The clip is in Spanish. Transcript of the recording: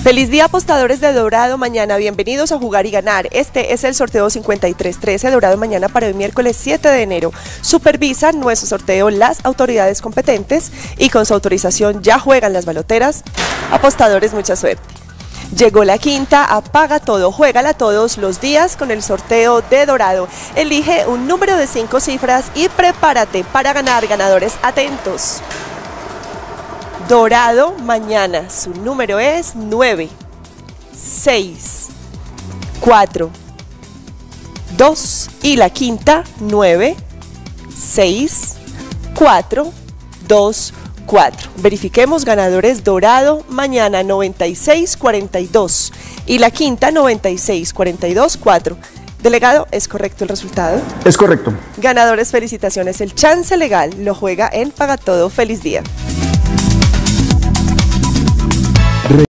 Feliz día, apostadores de Dorado Mañana, bienvenidos a Jugar y Ganar. Este es el sorteo 5313 Dorado Mañana para el miércoles 7 de enero. Supervisan nuestro sorteo las autoridades competentes y con su autorización ya juegan las baloteras. Apostadores, mucha suerte. Llegó la quinta, apaga todo, juégala todos los días con el sorteo de Dorado. Elige un número de 5 cifras y prepárate para ganar. Ganadores atentos. Dorado Mañana, su número es 9, 6, 4, 2 y la quinta 9, 6, 4, 2, 4. Verifiquemos ganadores. Dorado Mañana 9642 y la quinta 9642 4. Delegado, ¿es correcto el resultado? Es correcto. Ganadores, felicitaciones. El chance legal lo juega en Paga Todo. Feliz día.